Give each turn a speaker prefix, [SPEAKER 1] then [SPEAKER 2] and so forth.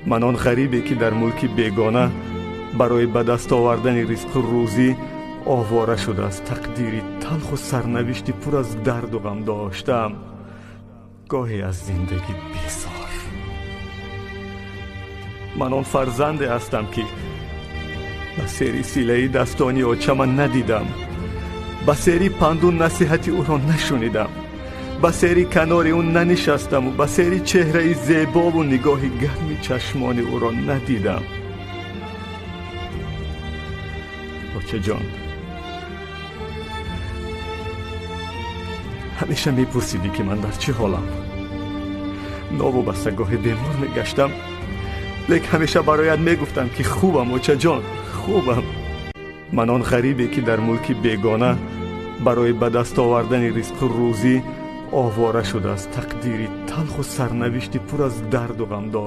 [SPEAKER 1] من آن غریبی که در ملک بیگانه برای به دست آوردن رزق روزی آواره شده از تقدیری تلخ و سرنوشتی پر از درد و غم داشتم. گاهی از زندگی بیزار. من آن فرزند هستم که به سری سیله‌ای دستانی آچه من ندیدم، به سری پندون نصیحتی او را نشنیدم، به سری کنار اون ننشستم و به سری چهره زیبا و نگاه گرم چشمان او را ندیدم. آچه جان، همیشه میپرسیدی که من در چه حالم. ناو و بستگاه بیمار میگشتم، لیک همیشه برایت میگفتم که خوبم آچه جان، خوبم. من آن غریبی که در ملک بیگانه برای به دست آوردن رزق روزی آواره شده از تقدیری تلخ و سرنوشتی پر از درد و غم داشتم.